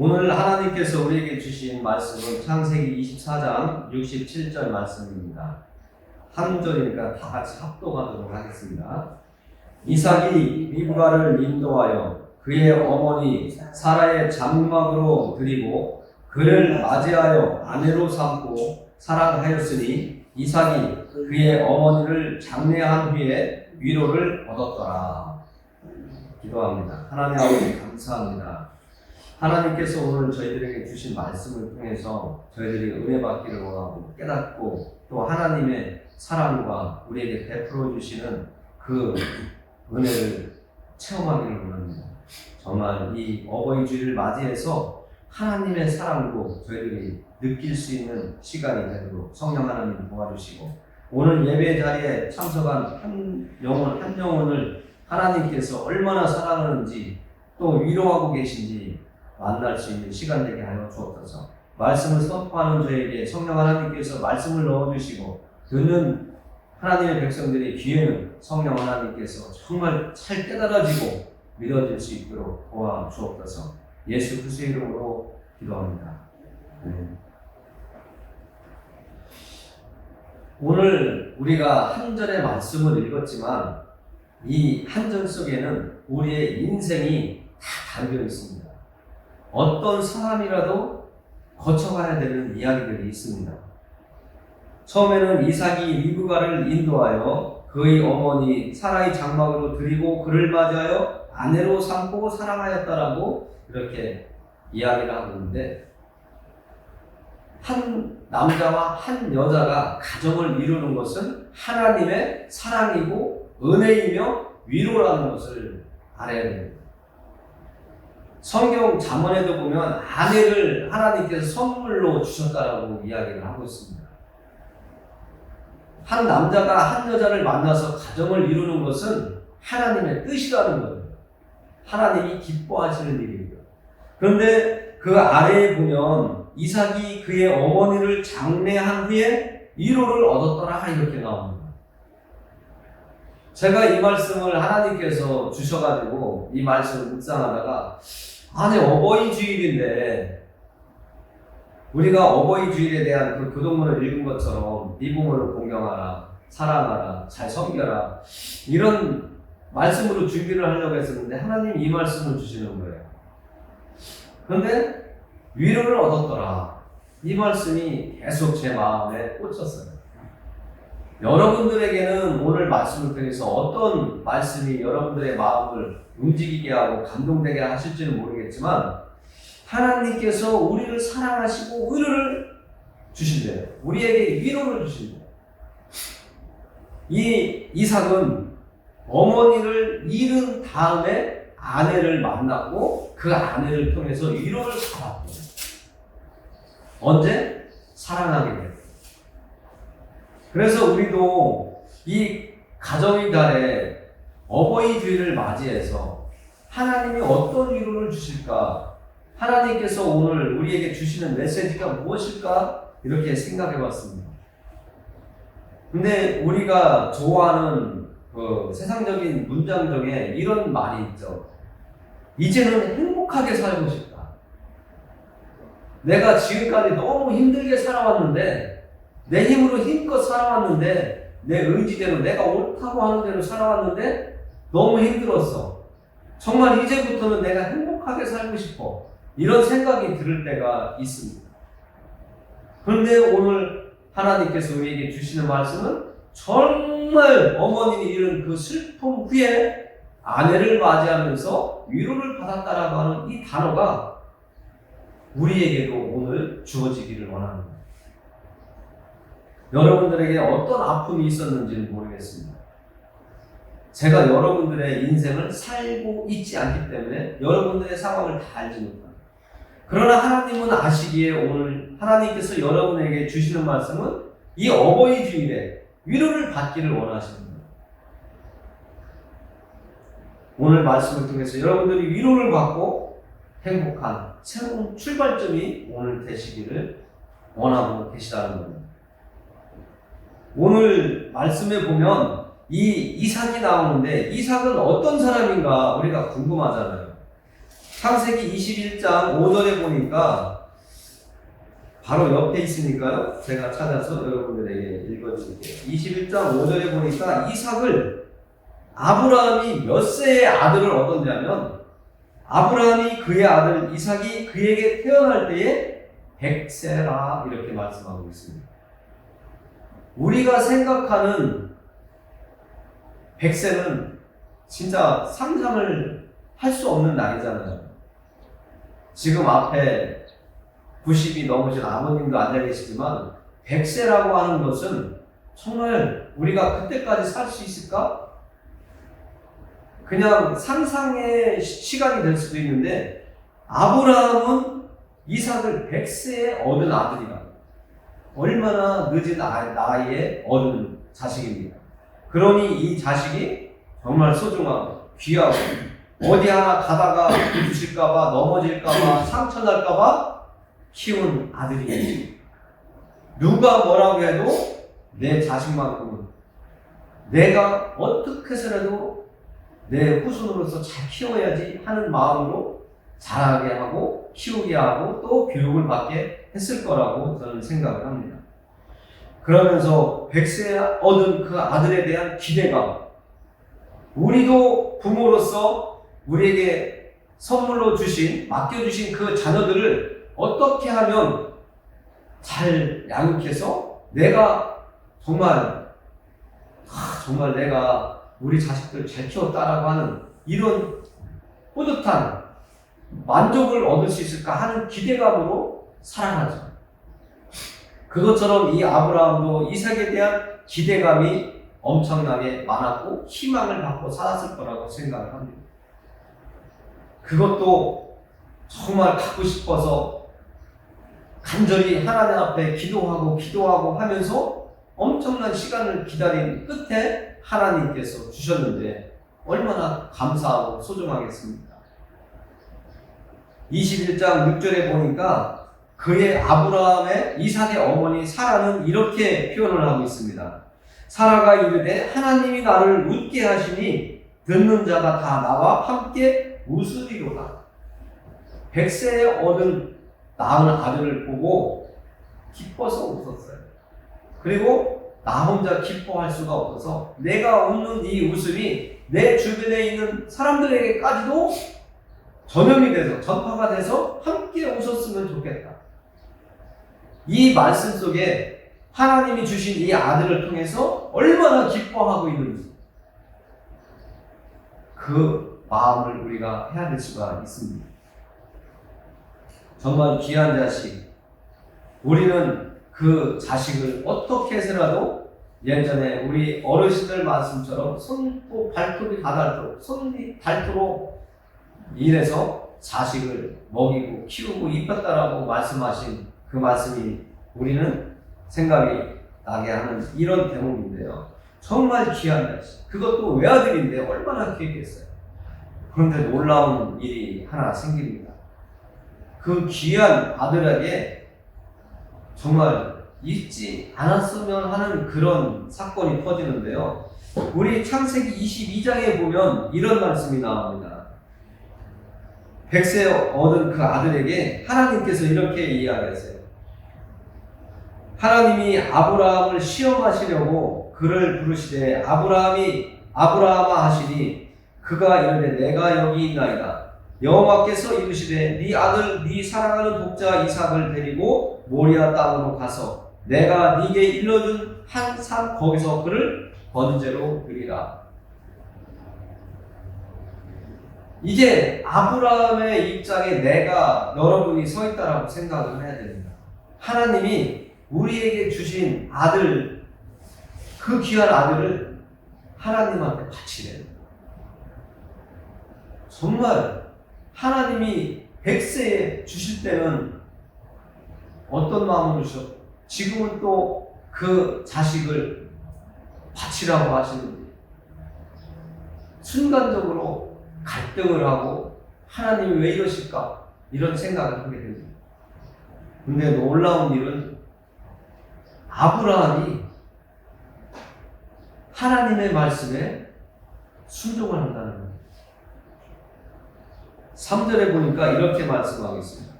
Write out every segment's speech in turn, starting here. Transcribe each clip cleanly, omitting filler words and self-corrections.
오늘 하나님께서 우리에게 주신 말씀은 창세기 24장 67절 말씀입니다. 한 절이니까 다 같이 합독하도록 하겠습니다. 이삭이 리브가를 인도하여 그의 어머니 사라의 장막으로 들이고 그를 맞이하여 아내로 삼고 사랑하였으니 이삭이 그의 어머니를 장례한 후에 위로를 얻었더라. 기도합니다. 하나님 아버지 감사합니다. 하나님께서 오늘 저희들에게 주신 말씀을 통해서 저희들이 은혜 받기를 원하고 깨닫고 또 하나님의 사랑과 우리에게 베풀어 주시는 그 은혜를 체험하기를 원합니다. 정말 이 어버이 주일을 맞이해서 하나님의 사랑도 저희들이 느낄 수 있는 시간이 되도록 성령 하나님 도와주시고 오늘 예배 자리에 참석한 한 영혼을 하나님께서 얼마나 사랑하는지 또 위로하고 계신지 만날 수 있는 시간 되게 하여 주옵소서. 말씀을 선포하는 저에게 성령 하나님께서 말씀을 넣어주시고 듣는 하나님의 백성들의 귀에는 성령 하나님께서 정말 잘 깨달아지고 믿어질 수 있도록 도와주옵소서. 예수 그리스도의 이름으로 기도합니다. 오늘 우리가 한 절의 말씀을 읽었지만 이 한 절 속에는 우리의 인생이 다 담겨 있습니다. 어떤 사람이라도 거쳐가야 되는 이야기들이 있습니다. 처음에는 이삭이 리브가를 인도하여 그의 어머니 사라의 장막으로 들이고 그를 맞이하여 아내로 삼고 사랑하였다라고 이렇게 이야기를 하고 있는데 한 남자와 한 여자가 가정을 이루는 것은 하나님의 사랑이고 은혜이며 위로라는 것을 알아야 됩니다. 성경 잠언에도 보면 아내를 하나님께서 선물로 주셨다라고 이야기를 하고 있습니다. 한 남자가 한 여자를 만나서 가정을 이루는 것은 하나님의 뜻이라는 거예요. 하나님이 기뻐하시는 일이에요. 그런데 그 아래에 보면 이삭이 그의 어머니를 장례한 후에 위로를 얻었더라 이렇게 나옵니다. 제가 이 말씀을 하나님께서 주셔가지고 이 말씀을 묵상하다가 아니 어버이 주일인데 우리가 어버이 주일에 대한 그 교동문을 읽은 것처럼 네 부모를 공경하라, 사랑하라, 잘 섬겨라 이런 말씀으로 준비를 하려고 했었는데 하나님 이 말씀을 주시는 거예요. 그런데 위로를 얻었더라 이 말씀이 계속 제 마음에 꽂혔어요. 여러분들에게는 오늘 말씀을 통해서 어떤 말씀이 여러분들의 마음을 움직이게 하고 감동되게 하실지는 모르겠지만 하나님께서 우리를 사랑하시고 위로를 주신대요. 우리에게 위로를 주신대요. 이 이삭은 어머니를 잃은 다음에 아내를 만났고 그 아내를 통해서 위로를 받았대요. 언제? 사랑하게 돼요. 그래서 우리도 이 가정의 달에 어버이 주일을 맞이해서 하나님이 어떤 위로를 주실까? 하나님께서 오늘 우리에게 주시는 메시지가 무엇일까? 이렇게 생각해 봤습니다. 근데 우리가 좋아하는 그 세상적인 문장 중에 이런 말이 있죠. 이제는 행복하게 살고 싶다. 내가 지금까지 너무 힘들게 살아왔는데 내 힘으로 힘껏 살아왔는데 내 의지대로 내가 옳다고 하는 대로 살아왔는데 너무 힘들었어. 정말 이제부터는 내가 행복하게 살고 싶어. 이런 생각이 들을 때가 있습니다. 그런데 오늘 하나님께서 우리에게 주시는 말씀은 정말 어머니를 잃은 그 슬픔 후에 아내를 맞이하면서 위로를 받았다라고 하는 이 단어가 우리에게도 오늘 주어지기를 원합니다. 여러분들에게 어떤 아픔이 있었는지는 모르겠습니다. 제가 여러분들의 인생을 살고 있지 않기 때문에 여러분들의 상황을 다 알지 못합니다. 그러나 하나님은 아시기에 오늘 하나님께서 여러분에게 주시는 말씀은 이 어버이 주일에 위로를 받기를 원하십니다. 오늘 말씀을 통해서 여러분들이 위로를 받고 행복한 새로운 출발점이 오늘 되시기를 원하고 계시다는 겁니다. 오늘 말씀에 보면 이 이삭이 나오는데 이삭은 어떤 사람인가 우리가 궁금하잖아요. 창세기 21장 5절에 보니까 바로 옆에 있으니까요. 제가 찾아서 여러분들에게 읽어드릴게요. 21장 5절에 보니까 이삭을 아브라함이 몇 세의 아들을 얻었냐면 아브라함이 그의 아들 이삭이 그에게 태어날 때에 100세라 이렇게 말씀하고 있습니다. 우리가 생각하는 100세는 진짜 상상을 할 수 없는 나이잖아요. 지금 앞에 90이 넘으신 아버님도 앉아 계시지만 100세라고 하는 것은 정말 우리가 그때까지 살 수 있을까? 그냥 상상의 시간이 될 수도 있는데 아브라함은 이삭을 100세에 얻은 아들이라 얼마나 늦은 나이에 얻은 자식입니다. 그러니 이 자식이 정말 소중하고 귀하고 어디 하나 가다가 부딪힐까봐 넘어질까봐 상처날까봐 키운 아들이에요. 누가 뭐라고 해도 내 자식만큼은 내가 어떻게 해서라도 내 후손으로서 잘 키워야지 하는 마음으로 자라게 하고 키우게 하고 또 교육을 받게 했을 거라고 저는 생각을 합니다. 그러면서 100세 얻은 그 아들에 대한 기대감, 우리도 부모로서 우리에게 선물로 주신, 맡겨주신 그 자녀들을 어떻게 하면 잘 양육해서 내가 정말 내가 우리 자식들 잘 키웠다라고 하는 이런 뿌듯한 만족을 얻을 수 있을까 하는 기대감으로 살아가죠. 그것처럼 이 아브라함도 이삭에 대한 기대감이 엄청나게 많았고 희망을 갖고 살았을 거라고 생각을 합니다. 그것도 정말 갖고 싶어서 간절히 하나님 앞에 기도하고 하면서 엄청난 시간을 기다린 끝에 하나님께서 주셨는데 얼마나 감사하고 소중하겠습니까? 21장 6절에 보니까 그의 아브라함의 이삭의 어머니 사라는 이렇게 표현을 하고 있습니다. 사라가 이르되 하나님이 나를 웃게 하시니 듣는 자가 다 나와 함께 웃으리로다. 100세에 얻은 낳은 아들을 보고 기뻐서 웃었어요. 그리고 나 혼자 기뻐할 수가 없어서 내가 웃는 이 웃음이 내 주변에 있는 사람들에게까지도 전염이 돼서 전파가 돼서 함께 웃었으면 좋겠다. 이 말씀 속에 하나님이 주신 이 아들을 통해서 얼마나 기뻐하고 있는지 그 마음을 우리가 해야 될 수가 있습니다. 정말 귀한 자식, 우리는 그 자식을 어떻게 해서라도 예전에 우리 어르신들 말씀처럼 손도 발톱이 다 닳도록 손이 닳도록 일해서 자식을 먹이고 키우고 입혔다라고 말씀하신 그 말씀이 우리는 생각이 나게 하는 이런 대목인데요. 정말 귀한 자식, 그것도 외아들인데 얼마나 귀했겠어요. 그런데 놀라운 일이 하나 생깁니다. 그 귀한 아들에게 정말 잊지 않았으면 하는 그런 사건이 터지는데요. 우리 창세기 22장에 보면 이런 말씀이 나옵니다. 100세 얻은 그 아들에게 하나님께서 이렇게 이야기하세요. 하나님이 아브라함을 시험하시려고 그를 부르시되 아브라함아 하시니 그가 이르되 내가 여기 있나이다. 여호와께서 이르시되 네 아들 네 사랑하는 독자 이삭을 데리고 모리아 땅으로 가서 내가 네게 일러준 한 산 거기서 그를 번제로 드리라. 이제 아브라함의 입장에 내가 여러분이 서 있다라고 생각을 해야 됩니다. 하나님이 우리에게 주신 아들, 그 귀한 아들을 하나님한테 바치래요. 정말 하나님이 100세에 주실 때는 어떤 마음으로 주셨고 지금은 또 그 자식을 바치라고 하시는데 순간적으로 갈등을 하고 하나님이 왜 이러실까 이런 생각을 하게 됩니다. 근데 놀라운 일은 아브라함이 하나님의 말씀에 순종을 한다는 거예요. 3절에 보니까 이렇게 말씀하고 있습니다.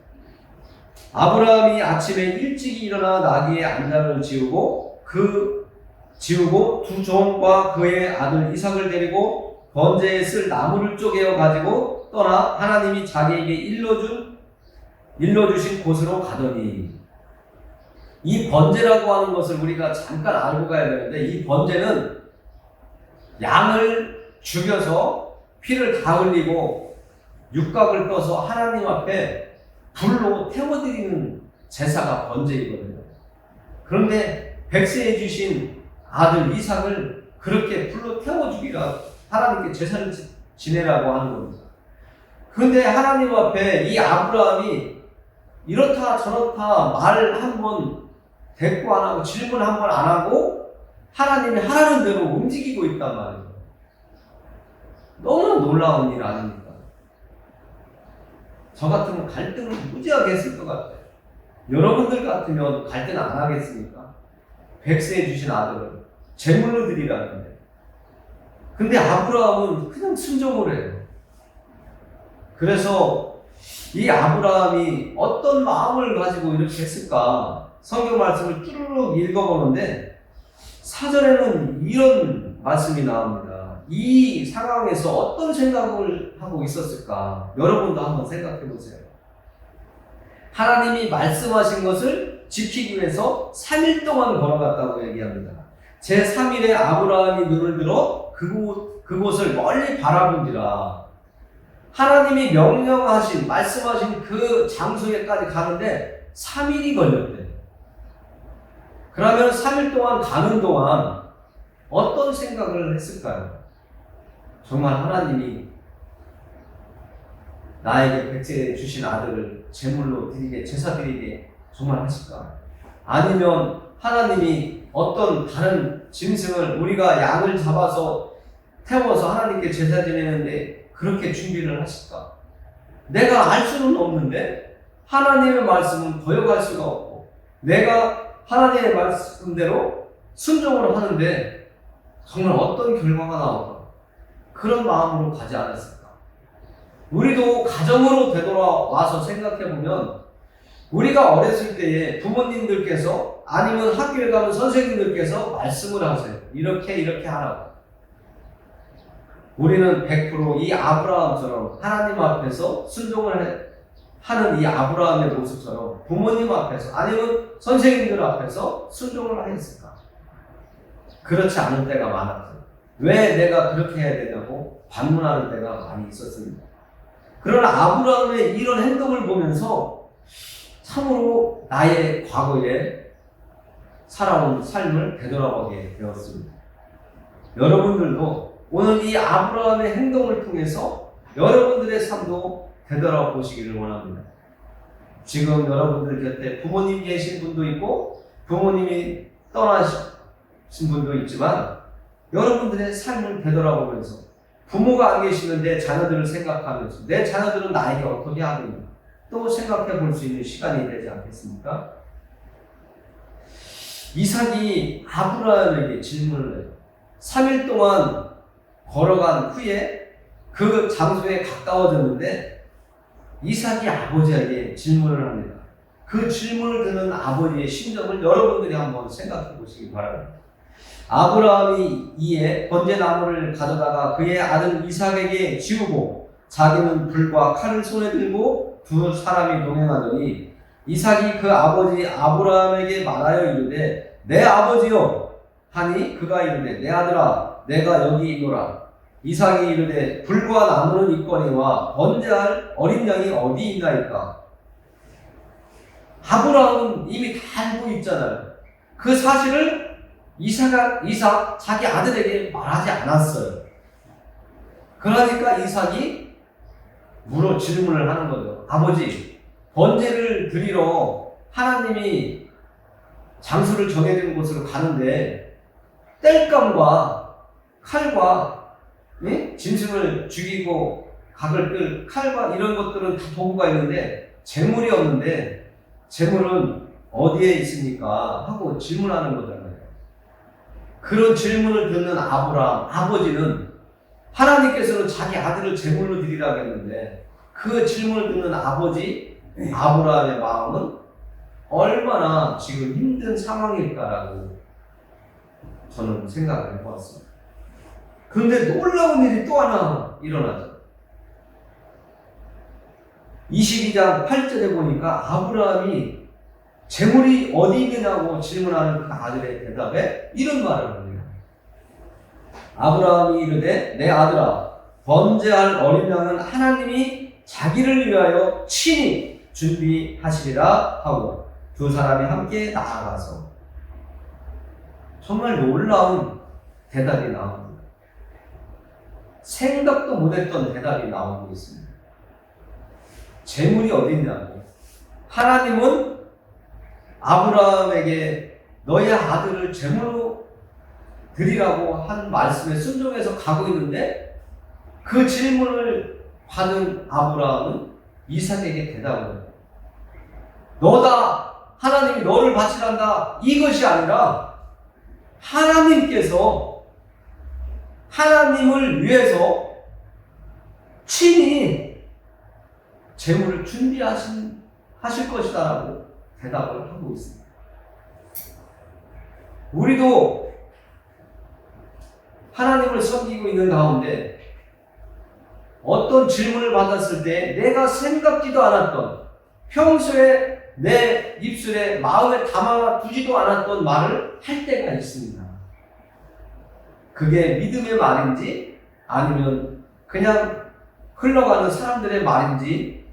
아브라함이 아침에 일찍이 일어나 나귀의 안장을 지우고 두 종과 그의 아들 이삭을 데리고 번제에 쓸 나무를 쪼개어 가지고 떠나 하나님이 자기에게 일러주신 곳으로 가더니, 이 번제라고 하는 것을 우리가 잠깐 알고 가야 되는데, 이 번제는 양을 죽여서 피를 다 흘리고 육각을 떠서 하나님 앞에 불로 태워드리는 제사가 번제이거든요. 그런데 백세해 주신 아들 이삭을 그렇게 불로 태워주기가 하나님께 제사를 지내라고 하는 겁니다. 그런데 하나님 앞에 이 아브라함이 이렇다 저렇다 말 한 번 대꾸 안 하고 질문 한 번 안 하고 하나님이 하라는 대로 움직이고 있단 말이에요. 너무나 놀라운 일 아닙니까? 저 같으면 갈등을 무지하게 했을 것 같아요. 여러분들 같으면 갈등 안 하겠습니까? 백세해 주신 아들을 제물로 드리라는데. 근데 아브라함은 그냥 순종을 해요. 그래서 이 아브라함이 어떤 마음을 가지고 이렇게 했을까? 성경 말씀을 쭈르륵 읽어보는데 4절에는 이런 말씀이 나옵니다. 이 상황에서 어떤 생각을 하고 있었을까? 여러분도 한번 생각해 보세요. 하나님이 말씀하신 것을 지키기 위해서 3일 동안 걸어갔다고 얘기합니다. 제3일에 아브라함이 눈을 들어 그곳을 멀리 바라본지라. 하나님이 말씀하신 그 장소에까지 가는데 3일이 걸렸대요. 그러면 3일 동안 가는 동안 어떤 생각을 했을까요? 정말 하나님이 나에게 백세 주신 아들을 제물로 드리게, 제사 드리게 정말 하실까? 아니면 하나님이 어떤 다른 짐승을, 우리가 양을 잡아서 태워서 하나님께 제사 지내는데 그렇게 준비를 하실까? 내가 알 수는 없는데 하나님의 말씀은 거역할 수가 없고, 내가 하나님의 말씀대로 순종을 하는데 정말 어떤 결과가 나올까? 그런 마음으로 가지 않았을까? 우리도 가정으로 되돌아와서 생각해보면, 우리가 어렸을 때에 부모님들께서 아니면 학교에 가는 선생님들께서 말씀을 하세요. 이렇게 하라고. 우리는 100% 이 아브라함처럼 하나님 앞에서 순종을 하는 이 아브라함의 모습처럼 부모님 앞에서 아니면 선생님들 앞에서 순종을 하겠을까? 그렇지 않은 때가 많았어요. 왜 내가 그렇게 해야 되냐고 반문하는 때가 많이 있었습니다. 그러나 아브라함의 이런 행동을 보면서 참으로 나의 과거에 살아온 삶을 되돌아보게 되었습니다. 여러분들도 오늘 이 아브라함의 행동을 통해서 여러분들의 삶도 되돌아보시기를 원합니다. 지금 여러분들 곁에 부모님 계신 분도 있고 부모님이 떠나신 분도 있지만, 여러분들의 삶을 되돌아보면서 부모가 안 계시는 내 자녀들을 생각하면서 내 자녀들은 나에게 어떻게 하고 있는가 또 생각해 볼 수 있는 시간이 되지 않겠습니까? 이삭이 아브라함에게 질문을 해요. 3일 동안 걸어간 후에 그 장소에 가까워졌는데 이삭이 아버지에게 질문을 합니다. 그 질문을 듣는 아버지의 심정을 여러분들이 한번 생각해 보시기 바랍니다. 아브라함이 이에 번제나무를 가져다가 그의 아들 이삭에게 지우고 자기는 불과 칼을 손에 들고 두 사람이 동행하더니 이삭이 그 아버지 아브라함에게 말하여 이르되 내 아버지여 하니 그가 이르되 내 아들아 내가 여기 있노라. 이삭이 이르되 불과 나무는 있거니와 번제할 어린 양이 어디 있나이까. 아브라함은 이미 다 알고 있잖아요. 그 사실을 이삭 자기 아들에게 말하지 않았어요. 그러니까 이삭이 질문을 하는 거죠. 아버지, 번제를 드리러 하나님이 장소를 정해진 곳으로 가는데 땔감과 칼과 짐승을 죽이고 각을 끌 칼과 이런 것들은 다 도구가 있는데 재물이 없는데 재물은 어디에 있습니까? 하고 질문하는 거잖아요. 그런 질문을 듣는 아브라함 아버지는, 하나님께서는 자기 아들을 제물로 드리라고 했는데 그 질문을 듣는 아버지 아브라함의 마음은 얼마나 지금 힘든 상황일까라고 저는 생각을 해보았습니다. 그런데 놀라운 일이 또 하나 일어나죠. 22장 8절에 보니까 아브라함이 재물이 어디 있느냐고 질문하는 그 아들의 대답에 이런 말을 합니다. 아브라함이 이르되 내 아들아 번제할 어린 양은 하나님이 자기를 위하여 친히 준비하시리라 하고 두 사람이 함께 나아가서 정말 놀라운 대답이 나옵니다. 생각도 못했던 대답이 나오고 있습니다. 재물이 어디 있냐고. 하나님은 아브라함에게 너의 아들을 제물로 드리라고 한 말씀에 순종해서 가고 있는데 그 질문을 받은 아브라함은 이삭에게 대답을 해요. 너다. 하나님이 너를 바치란다. 이것이 아니라 하나님께서 하나님을 위해서 친히 제물을 준비하실 것이다라고 대답을 하고 있습니다. 우리도 하나님을 섬기고 있는 가운데 어떤 질문을 받았을 때 내가 생각지도 않았던 평소에 내 입술에 마음에 담아두지도 않았던 말을 할 때가 있습니다. 그게 믿음의 말인지 아니면 그냥 흘러가는 사람들의 말인지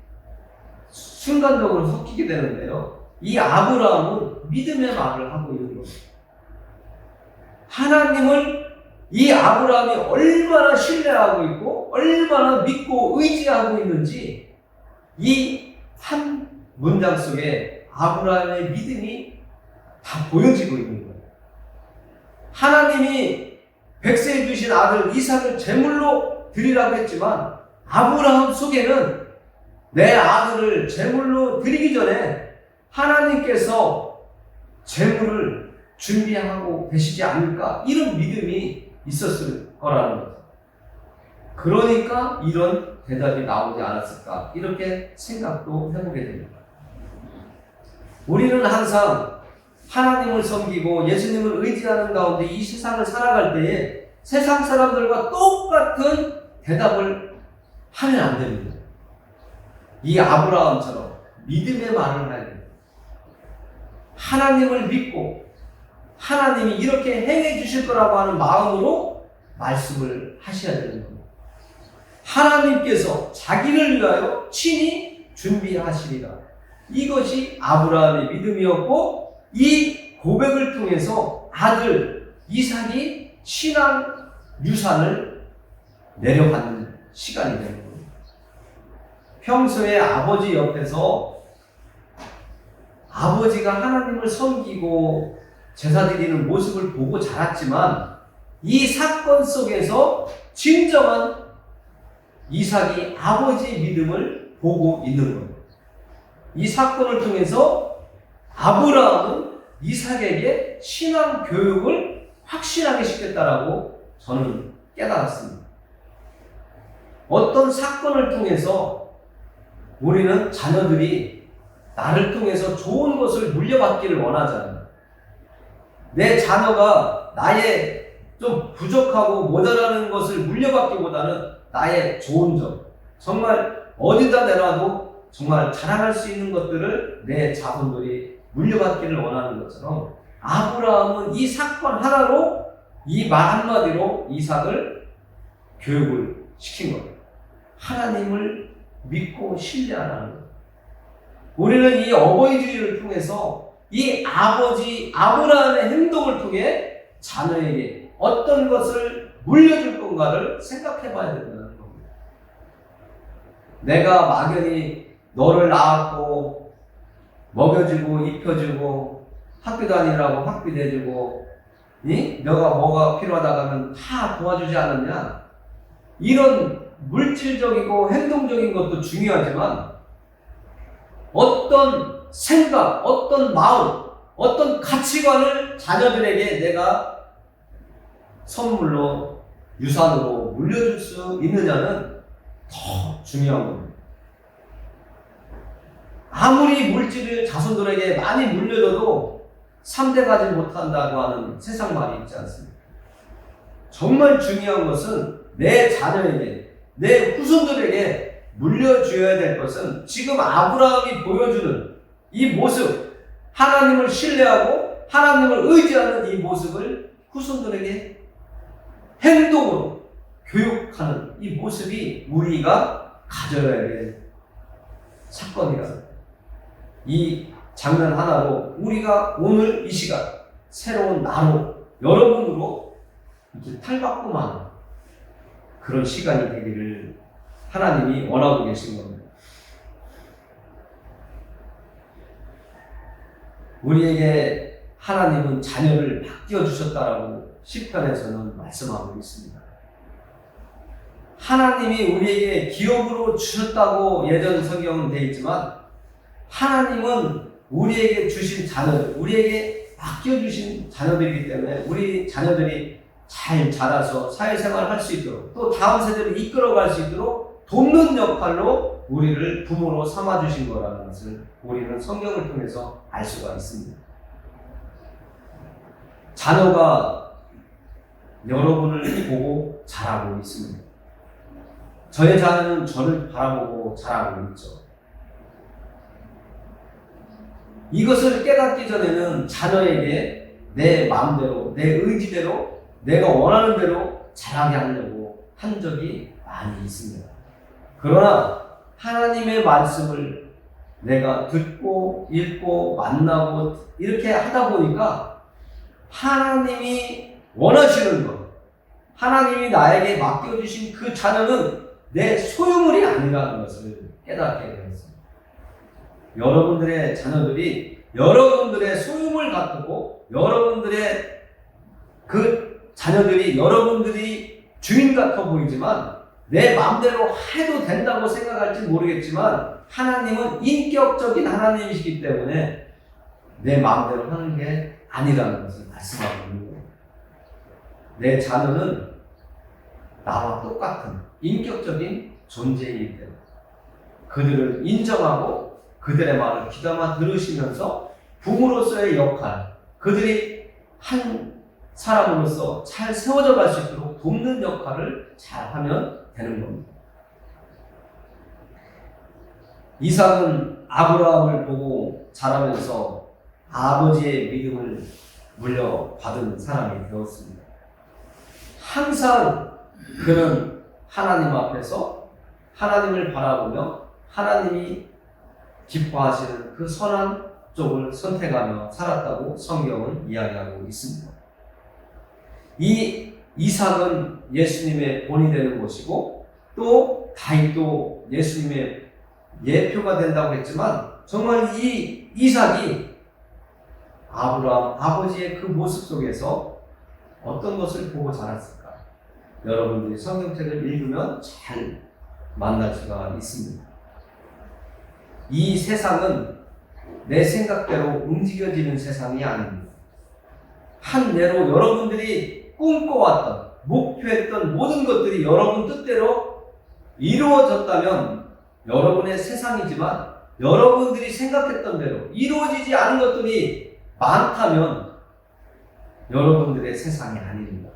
순간적으로 섞이게 되는데요. 이 아브라함은 믿음의 말을 하고 있는 거예요. 하나님을 이 아브라함이 얼마나 신뢰하고 있고 얼마나 믿고 의지하고 있는지 이 한 문장 속에 아브라함의 믿음이 다 보여지고 있는 거예요. 하나님이 백세에 주신 아들 이삭을 제물로 드리라고 했지만 아브라함 속에는 내 아들을 제물로 드리기 전에 하나님께서 제물을 준비하고 계시지 않을까 이런 믿음이 있었을 거라는 거죠. 그러니까 이런 대답이 나오지 않았을까 이렇게 생각도 해보게 됩니다. 우리는 항상 하나님을 섬기고 예수님을 의지하는 가운데 이 세상을 살아갈 때에 세상 사람들과 똑같은 대답을 하면 안 됩니다. 이 아브라함처럼 믿음의 말을 해야 됩니다. 하나님을 믿고 하나님이 이렇게 행해 주실 거라고 하는 마음으로 말씀을 하셔야 되는 겁니다. 하나님께서 자기를 위하여 친히 준비하시리라. 이것이 아브라함의 믿음이었고 이 고백을 통해서 아들 이삭이 신앙 유산을 내려받는 시간이 되는 겁니다. 평소에 아버지 옆에서 아버지가 하나님을 섬기고 제사 드리는 모습을 보고 자랐지만 이 사건 속에서 진정한 이삭이 아버지의 믿음을 보고 있는 거예요. 이 사건을 통해서 아브라함은 이삭에게 신앙 교육을 확실하게 시켰다라고 저는 깨달았습니다. 어떤 사건을 통해서 우리는 자녀들이 나를 통해서 좋은 것을 물려받기를 원하잖아요. 내 자녀가 나의 좀 부족하고 모자라는 것을 물려받기보다는 나의 좋은 점, 정말 어디다 내놔도 정말 자랑할 수 있는 것들을 내 자손들이 물려받기를 원하는 것처럼 아브라함은 이 사건 하나로 이 말 한마디로 이삭을 교육을 시킨 거예요. 하나님을 믿고 신뢰하라는 거예요. 우리는 이 어버이주의를 통해서 이 아버지 아브라함의 행동을 통해 자녀에게 어떤 것을 물려줄 건가를 생각해 봐야 된다는 겁니다. 내가 막연히 너를 낳았고 먹여주고 입혀주고 학교 다니라고 학비 내주고 너가 뭐가 필요하다고 하면 다 도와주지 않았냐? 이런 물질적이고 행동적인 것도 중요하지만 어떤 생각, 어떤 마음, 어떤 가치관을 자녀들에게 내가 선물로, 유산으로 물려줄 수 있느냐는 더 중요한 겁니다. 아무리 물질을 자손들에게 많이 물려줘도 3대 가지 못한다고 하는 세상 말이 있지 않습니까? 정말 중요한 것은 내 자녀에게, 내 후손들에게 물려줘야 될 것은 지금 아브라함이 보여주는 이 모습, 하나님을 신뢰하고 하나님을 의지하는 이 모습을 후손들에게 행동으로 교육하는 이 모습이 우리가 가져야 될 사건이라는 이 장면 하나로 우리가 오늘 이 시간 새로운 나로 여러분으로 이렇게 탈바꿈하는 그런 시간이 되기를 하나님이 원하고 계신 겁니다. 우리에게 하나님은 자녀를 맡겨주셨다라고 시편에서는 말씀하고 있습니다. 하나님이 우리에게 기업으로 주셨다고 예전 성경은 되어 있지만 하나님은 우리에게 주신 자녀들, 우리에게 맡겨주신 자녀들이기 때문에 우리 자녀들이 잘 자라서 사회생활을 할 수 있도록 또 다음 세대를 이끌어갈 수 있도록 돕는 역할로 우리를 부모로 삼아주신 거라는 것을 우리는 성경을 통해서 알 수가 있습니다. 자녀가 여러분을 보고 자라고 있습니다. 저의 자녀는 저를 바라보고 자라고 있죠. 이것을 깨닫기 전에는 자녀에게 내 마음대로, 내 의지대로, 내가 원하는 대로 자라게 하려고 한 적이 많이 있습니다. 그러나 하나님의 말씀을 내가 듣고 읽고 만나고 이렇게 하다 보니까 하나님이 원하시는 것, 하나님이 나에게 맡겨주신 그 자녀는 내 소유물이 아니라는 것을 깨닫게 되었습니다. 여러분들의 자녀들이 여러분들의 소유물 같고 여러분들의 그 자녀들이 여러분들이 주인 같아 보이지만 내 마음대로 해도 된다고 생각할지 모르겠지만 하나님은 인격적인 하나님이시기 때문에 내 마음대로 하는 게 아니라는 것을 말씀하고 있는 거예요. 내 자녀는 나와 똑같은 인격적인 존재이기 때문에 그들을 인정하고 그들의 말을 귀담아 들으시면서 부모로서의 역할, 그들이 한 사람으로서 잘 세워져 갈 수 있도록 돕는 역할을 잘 하면 되는 겁니다. 이삭은 아브라함을 보고 자라면서 아버지의 믿음을 물려받은 사람이 되었습니다. 항상 그는 하나님 앞에서 하나님을 바라보며 하나님이 기뻐하시는 그 선한 쪽을 선택하며 살았다고 성경은 이야기하고 있습니다. 이 이삭은 예수님의 본이 되는 것이고 또 다윗도 예수님의 예표가 된다고 했지만 정말 이 이삭이 아브라함 아버지의 그 모습 속에서 어떤 것을 보고 자랐을까? 여러분들이 성경책을 읽으면 잘 만날 수가 있습니다. 이 세상은 내 생각대로 움직여지는 세상이 아닙니다. 한 예로 여러분들이 꿈꿔왔던, 목표했던 모든 것들이 여러분 뜻대로 이루어졌다면 여러분의 세상이지만 여러분들이 생각했던 대로 이루어지지 않은 것들이 많다면 여러분들의 세상이 아닙니다.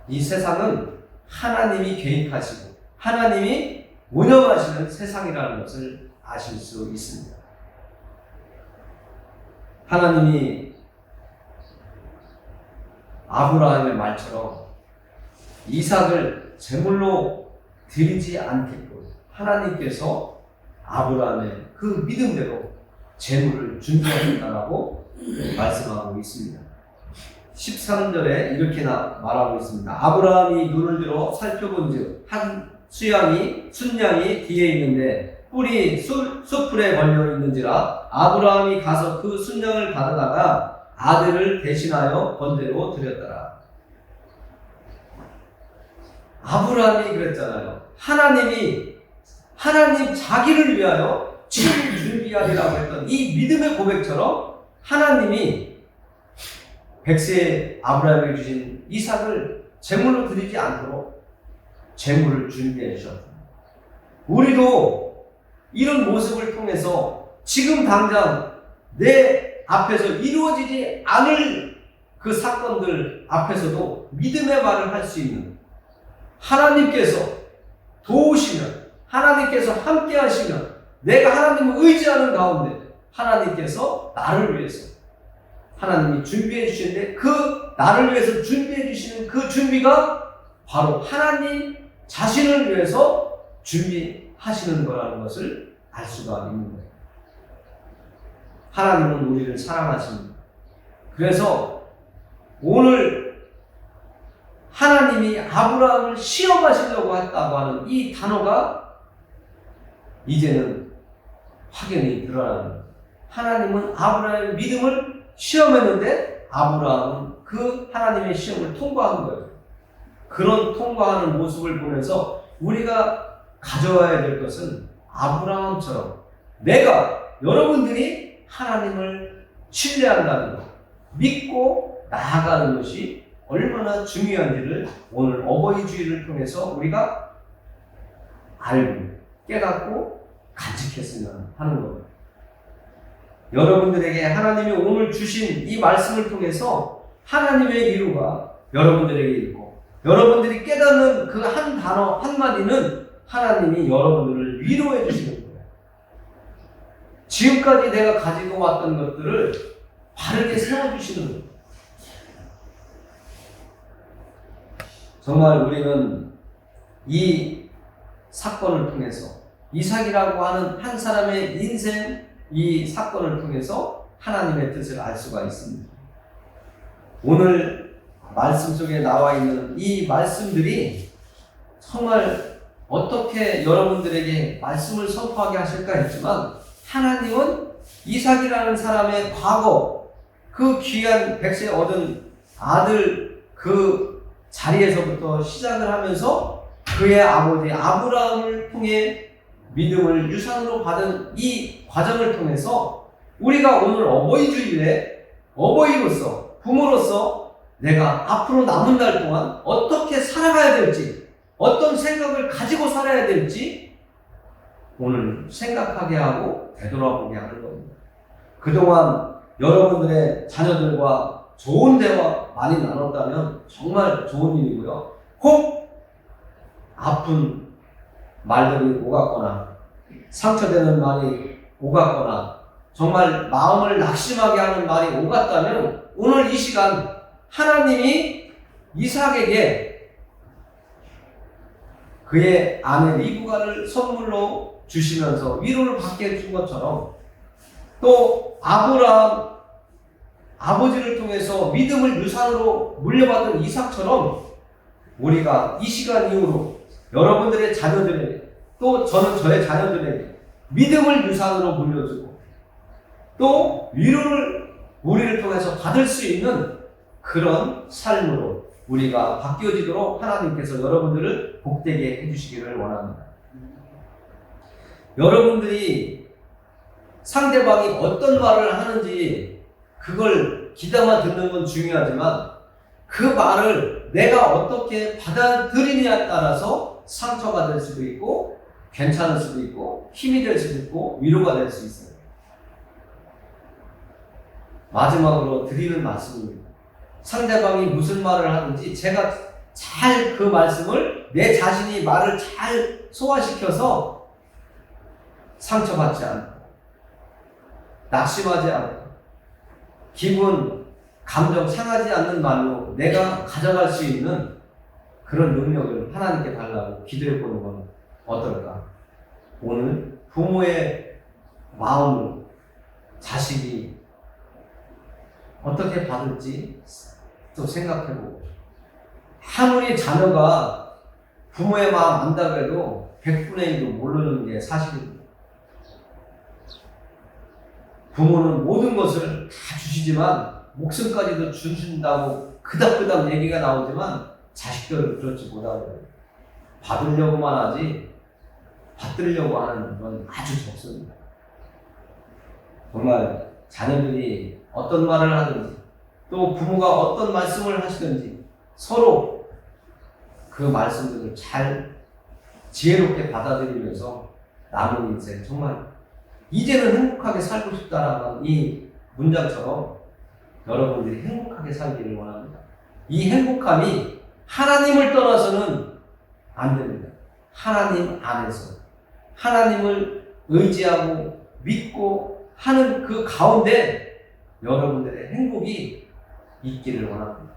이 세상은 하나님이 개입하시고 하나님이 운영하시는 세상이라는 것을 아실 수 있습니다. 하나님이 아브라함의 말처럼 이삭을 제물로 드리지 않게끔 하나님께서 아브라함의 그 믿음대로 제물을 준비하셨다라고 말씀하고 있습니다. 13절에 이렇게 말하고 있습니다. 아브라함이 눈을 들어 살펴본즉 한 순양이 뒤에 있는데 뿔이 숯불에 걸려 있는지라 아브라함이 가서 그 순양을 가져다가 아들을 대신하여 번제로 드렸더라. 아브라함이 그랬잖아요. 하나님 자기를 위하여 친히 준비하리라고 했던 이 믿음의 고백처럼 하나님이 백세 아브라함에게 주신 이삭을 제물로 드리지 않도록 제물을 준비해 주셨습니다. 우리도 이런 모습을 통해서 지금 당장 내 앞에서 이루어지지 않을 그 사건들 앞에서도 믿음의 말을 할 수 있는 하나님께서 도우시면, 하나님께서 함께 하시면, 내가 하나님을 의지하는 가운데 하나님께서 나를 위해서 하나님이 준비해 주시는데, 그 나를 위해서 준비해 주시는 그 준비가 바로 하나님 자신을 위해서 준비하시는 거라는 것을 알 수가 있는 거예요. 하나님은 우리를 사랑하십니다. 그래서 오늘 하나님이 아브라함을 시험하시려고 했다고 하는 이 단어가 이제는 확연히 드러나는 거예요. 하나님은 아브라함의 믿음을 시험했는데 아브라함은 그 하나님의 시험을 통과한 거예요. 그런 통과하는 모습을 보면서 우리가 가져와야 될 것은 아브라함처럼 내가, 여러분들이 하나님을 신뢰한다는 것, 믿고 나아가는 것이 얼마나 중요한지를 오늘 어버이 주일을 통해서 우리가 알고 깨닫고 간직했으면 하는 겁니다. 여러분들에게 하나님이 오늘 주신 이 말씀을 통해서 하나님의 위로가 여러분들에게 있고, 여러분들이 깨닫는 그 한 단어 한마디는 하나님이 여러분들을 위로해 주시는 거예요. 지금까지 내가 가지고 왔던 것들을 바르게 세워주시는 거예요. 정말 우리는 이 사건을 통해서, 이삭이라고 하는 한 사람의 인생, 이 사건을 통해서 하나님의 뜻을 알 수가 있습니다. 오늘 말씀 속에 나와 있는 이 말씀들이 정말 어떻게 여러분들에게 말씀을 선포하게 하실까 했지만, 하나님은 이삭이라는 사람의 과거, 그 귀한 100세 얻은 아들 그 자리에서부터 시작을 하면서 그의 아버지 아브라함을 통해 믿음을 유산으로 받은 이 과정을 통해서 우리가 오늘 어버이 주일에 어버이로서, 부모로서 내가 앞으로 남은 날 동안 어떻게 살아가야 될지, 어떤 생각을 가지고 살아야 될지 오늘 생각하게 하고 되돌아보게 하는 겁니다. 그동안 여러분들의 자녀들과 좋은 대화 많이 나눴다면 정말 좋은 일이고요. 혹 아픈 말들이 오갔거나 상처되는 말이 오갔거나 정말 마음을 낙심하게 하는 말이 오갔다면 오늘 이 시간 하나님이 이삭에게 그의 아내 리브가를 선물로 주시면서 위로를 받게 해준 것처럼, 또 아브라함 아버지를 통해서 믿음을 유산으로 물려받은 이삭처럼 우리가 이 시간 이후로 여러분들의 자녀들에게, 또 저는 저의 자녀들에게 믿음을 유산으로 물려주고 또 위로를 우리를 통해서 받을 수 있는 그런 삶으로 우리가 바뀌어지도록 하나님께서 여러분들을 복되게 해주시기를 원합니다. 여러분들이 상대방이 어떤 말을 하는지 그걸 귀담아 듣는 건 중요하지만, 그 말을 내가 어떻게 받아들이냐에 따라서 상처가 될 수도 있고 괜찮을 수도 있고 힘이 될 수도 있고 위로가 될 수 있어요. 마지막으로 드리는 말씀입니다. 상대방이 무슨 말을 하든지 제가 잘 그 말씀을, 내 자신이 말을 잘 소화시켜서 상처받지 않고 낙심하지 않고 기분, 감정 상하지 않는 말로 내가 가져갈 수 있는 그런 능력을 하나님께 달라고 기도해 보는 건 어떨까? 오늘 부모의 마음을 자식이 어떻게 받을지 또 생각해보고, 아무리 자녀가 부모의 마음 안다고 해도 100분의 1도 모르는 게 사실입니다. 부모는 모든 것을 다 주시지만 목숨까지도 주신다고 그닥그닥 얘기가 나오지만 자식들은 그렇지 못하거든요. 받으려고만 하지 받들려고 하는 건 아주 적습니다. 정말 자녀들이 어떤 말을 하든지 또 부모가 어떤 말씀을 하시든지 서로 그 말씀들을 잘 지혜롭게 받아들이면서 남은 인생 정말 이제는 행복하게 살고 싶다라는 이 문장처럼 여러분들이 행복하게 살기를 원합니다. 이 행복함이 하나님을 떠나서는 안 됩니다. 하나님 안에서 하나님을 의지하고 믿고 하는 그 가운데 여러분들의 행복이 있기를 원합니다.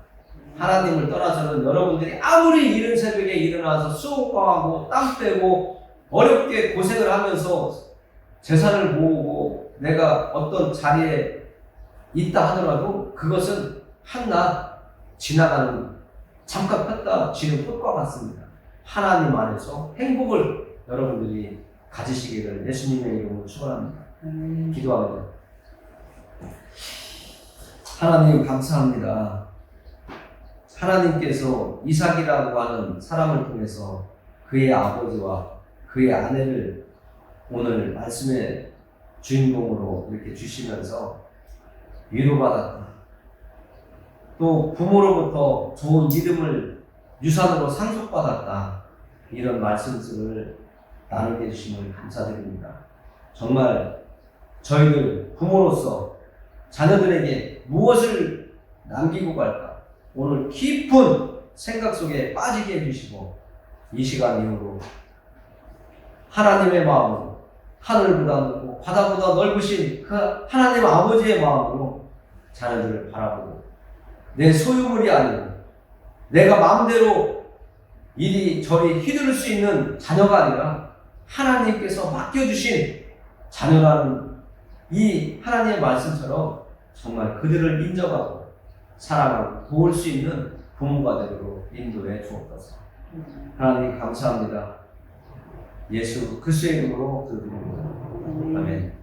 하나님을 떠나서는 여러분들이 아무리 이른 새벽에 일어나서 수고하고 땀 빼고 어렵게 고생을 하면서 재산을 모으고 내가 어떤 자리에 있다 하더라도 그것은 한낱 지나가는 잠깐 폈다 지는 꽃과 같습니다. 하나님 안에서 행복을 여러분들이 가지시기를 예수님의 이름으로 축원합니다. 기도합니다. 하나님 감사합니다. 하나님께서 이삭이라고 하는 사람을 통해서 그의 아버지와 그의 아내를 오늘 말씀의 주인공으로 이렇게 주시면서 위로받았다. 또 부모로부터 좋은 믿음을 유산으로 상속받았다. 이런 말씀들을 나누게 해주심을 감사드립니다. 정말 저희들 부모로서 자녀들에게 무엇을 남기고 갈까? 오늘 깊은 생각 속에 빠지게 해주시고 이 시간 이후로 하나님의 마음으로 하늘보다 높고 바다보다 넓으신 그 하나님 아버지의 마음으로 자녀들을 바라보고 내 소유물이 아니고 내가 마음대로 이리저리 휘두를 수 있는 자녀가 아니라 하나님께서 맡겨주신 자녀라는 이 하나님의 말씀처럼 정말 그들을 인정하고 사랑하고 도울 수 있는 부모가 되도록 인도해 주옵소서. 하나님 감사합니다. 예수 그리스도의 이름으로 기도드립니다. 아멘.